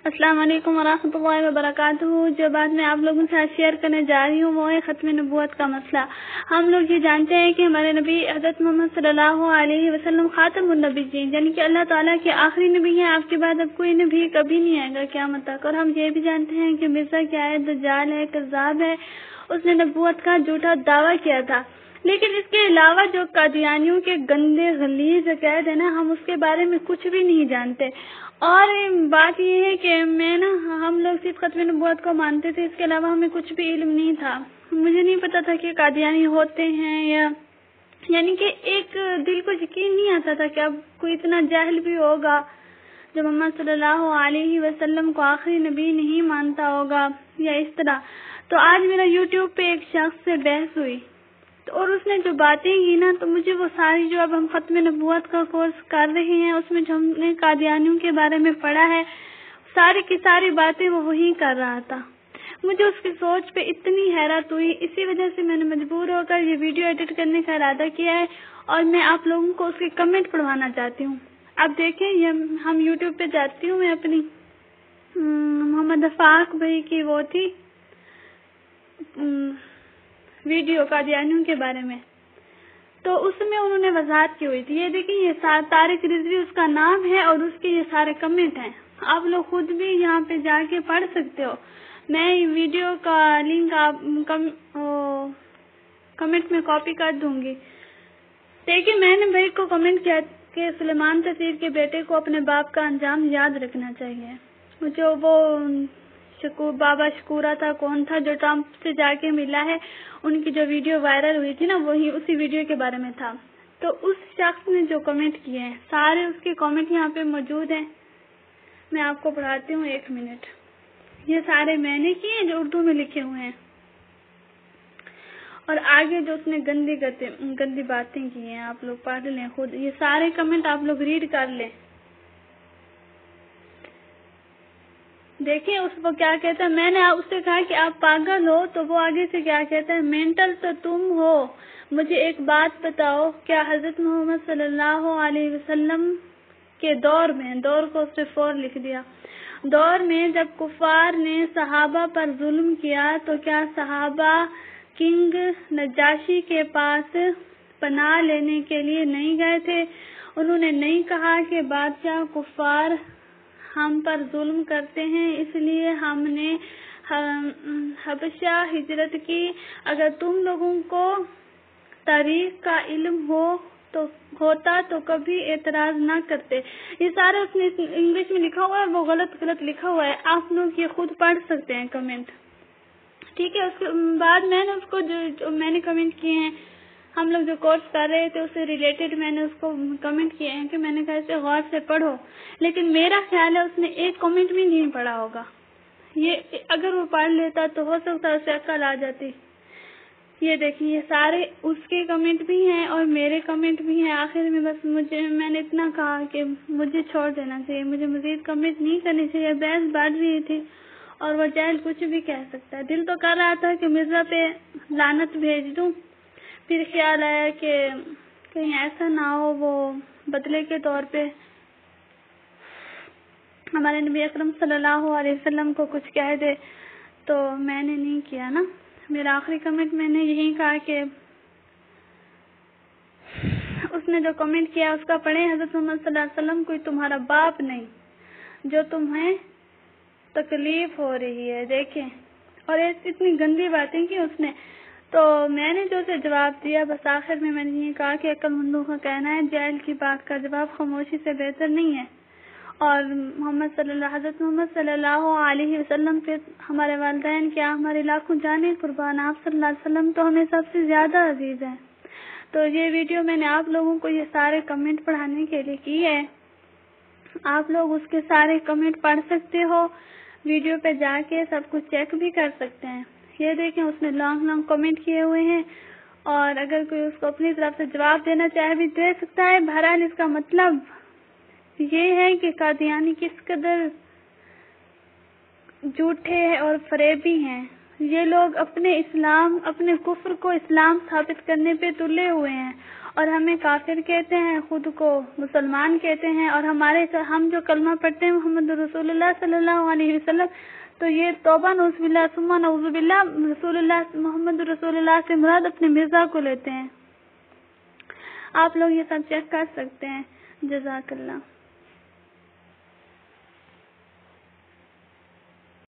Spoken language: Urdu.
السلام علیکم ورحمۃ اللہ وبرکاتہ۔ جو بات میں آپ لوگوں سے شیئر کرنے جا رہی ہوں وہ ہے ختم نبوت کا مسئلہ۔ ہم لوگ یہ جانتے ہیں کہ ہمارے نبی حضرت محمد صلی اللہ علیہ وسلم خاتم النبیین یعنی کہ اللہ تعالیٰ کے آخری نبی ہیں۔ آپ کے بعد اب کوئی نبی کبھی نہیں آئے گا قیامت تک۔ اور ہم یہ بھی جانتے ہیں کہ مرزا کیا ہے، دجال ہے، کذاب ہے، اس نے نبوت کا جھوٹا دعویٰ کیا تھا۔ لیکن اس کے علاوہ جو قادیانیوں کے گندے غلیظ عقائد ہیں نا، ہم اس کے بارے میں کچھ بھی نہیں جانتے۔ اور بات یہ ہے کہ ہم لوگ صرف ختم نبوت کو مانتے تھے، اس کے علاوہ ہمیں کچھ بھی علم نہیں تھا۔ مجھے نہیں پتا تھا کہ قادیانی ہوتے ہیں یا یعنی کہ ایک دل کو یقین نہیں آتا تھا کہ اب کوئی اتنا جاہل بھی ہوگا جو محمد صلی اللہ علیہ وسلم کو آخری نبی نہیں مانتا ہوگا یا اس طرح۔ تو آج میرا یوٹیوب پہ ایک شخص سے بحث ہوئی اور اس نے جو باتیں کی نا، تو مجھے وہ ساری جو اب ہم ختم نبوت کا کورس کر رہے ہیں اس میں جو ہم نے قادیانیوں کے بارے میں پڑھا ہے، ساری کی ساری باتیں وہ وہی کر رہا تھا۔ مجھے اس کی سوچ پہ اتنی حیرت ہوئی، اسی وجہ سے میں نے مجبور ہو کر یہ ویڈیو ایڈٹ کرنے کا ارادہ کیا ہے اور میں آپ لوگوں کو اس کے کمنٹ پڑھوانا چاہتی ہوں۔ اب دیکھیں، یہ ہم یوٹیوب پہ جاتی ہوں، میں اپنی محمد افاق بھائی کی وہ تھی ویڈیو قادیانیوں کے بارے میں، تو اس میں انہوں نے وضاحت کی ہوئی تھی۔ یہ دیکھیں، یہ طارق رضوی اس کا نام ہے اور اس کے یہ سارے کمنٹ ہیں، آپ لوگ خود بھی یہاں پہ جا کے پڑھ سکتے ہو۔ میں ویڈیو کا لنک آپ کمنٹ میں کاپی کر دوں گی۔ دیکھیں، میں نے بھائی کو کمنٹ کیا کہ سلیمان تطہیر کے بیٹے کو اپنے باپ کا انجام یاد رکھنا چاہیے۔ جو وہ بابا شکورہ تھا، کون تھا جو ٹرمپ سے جا کے ملا ہے، ان کی جو ویڈیو وائرل ہوئی تھی نا، وہی اسی ویڈیو کے بارے میں تھا۔ تو اس شخص نے جو کمنٹ کیے ہیں، سارے اس کے کمنٹ یہاں پہ موجود ہیں، میں آپ کو پڑھاتی ہوں، 1 منٹ۔ یہ سارے میں نے کیے ہیں جو اردو میں لکھے ہوئے ہیں، اور آگے جو اس نے گندی باتیں کی ہیں آپ لوگ پڑھ لیں خود، یہ سارے کمنٹ آپ لوگ ریڈ کر لیں۔ دیکھیں اس کو کیا کہتا ہے، میں نے اس سے کہا کہ آپ پاگل ہو، تو وہ آگے سے کیا کہتا ہے، مینٹل تو تم ہو، مجھے ایک بات بتاؤ، کیا حضرت محمد صلی اللہ علیہ وسلم کے دور میں، دور کو صرف 4 لکھ دیا، دور میں جب کفار نے صحابہ پر ظلم کیا تو کیا صحابہ کنگ نجاشی کے پاس پناہ لینے کے لیے نہیں گئے تھے؟ انہوں نے نہیں کہا کہ بادشاہ کفار ہم پر ظلم کرتے ہیں اس لیے ہم نے حبشہ ہجرت کی۔ اگر تم لوگوں کو تاریخ کا علم ہوتا تو کبھی اعتراض نہ کرتے۔ یہ سارا اس نے انگلش میں لکھا ہوا ہے، وہ غلط لکھا ہوا ہے، آپ لوگ یہ خود پڑھ سکتے ہیں کمنٹ، ٹھیک ہے۔ اس کے بعد میں نے اس کو جو میں نے کمنٹ کیے ہیں، ہم لوگ جو کورس کر رہے تھے اس سے ریلیٹڈ میں نے اس کو کمنٹ کیے ہیں کہ میں نے کہا اسے غور سے پڑھو، لیکن میرا خیال ہے اس نے ایک کمنٹ بھی نہیں پڑھا ہوگا۔ یہ اگر وہ پڑھ لیتا تو ہو سکتا ہے اسے عقل آ جاتی۔ یہ دیکھیں، یہ سارے اس کے کمنٹ بھی ہیں اور میرے کمنٹ بھی ہیں۔ آخر میں بس میں نے اتنا کہا کہ مجھے چھوڑ دینا چاہیے، مجھے مزید کمنٹ نہیں کرنی چاہیے۔ بحث بڑھ رہی تھی اور وہ جاہل کچھ بھی کہہ سکتا ہے۔ دل تو کر رہا تھا کہ مرزا پہ لعنت بھیج دوں، پھر خیال آیا کہ کہیں ایسا نہ ہو وہ بدلے کے طور پہ ہمارے نبی اکرم صلی اللہ علیہ وسلم کو کچھ کہہ دے، تو میں نے نہیں کیا نا۔ میرا آخری کمنٹ میں نے یہی کہا کہ اس نے جو کمنٹ کیا اس کا پڑھیں، حضرت محمد صلی اللہ علیہ وسلم کوئی تمہارا باپ نہیں جو تمہیں تکلیف ہو رہی ہے۔ دیکھیں، اور اتنی گندی باتیں کی اس نے، تو میں نے جو اسے جواب دیا، بس آخر میں نے یہ کہا کہ عقل مندوں کا کہنا ہے جاہل کی بات کا جواب خاموشی سے بہتر نہیں ہے، اور حضرت محمد صلی اللہ علیہ وسلم پہ ہمارے والدین کیا ہمارے لاکھوں جانیں قربان، آپ صلی اللہ علیہ وسلم تو ہمیں سب سے زیادہ عزیز ہیں۔ تو یہ ویڈیو میں نے آپ لوگوں کو یہ سارے کمنٹ پڑھانے کے لیے کی ہے، آپ لوگ اس کے سارے کمنٹ پڑھ سکتے ہو، ویڈیو پہ جا کے سب کچھ چیک بھی کر سکتے ہیں۔ یہ دیکھیں، اس نے لانگ کمنٹ کیے ہوئے ہیں، اور اگر کوئی اس کو اپنی طرف سے جواب دینا چاہے بھی دے سکتا ہے۔ بہرحال اس کا مطلب یہ ہے کہ قادیانی کس قدر جھوٹے اور فریبی ہیں۔ یہ لوگ اپنے کفر کو اسلام ثابت کرنے پہ تلے ہوئے ہیں، اور ہمیں کافر کہتے ہیں، خود کو مسلمان کہتے ہیں، اور ہم جو کلمہ پڑھتے ہیں محمد رسول اللہ صلی اللہ علیہ وسلم، تو یہ توبہ نعوذ باللہ ثم نعوذ باللہ رسول اللہ محمد رسول اللہ سے مراد اپنے مرزا کو لیتے ہیں۔ آپ لوگ یہ سب چیک کر سکتے ہیں۔ جزاک اللہ۔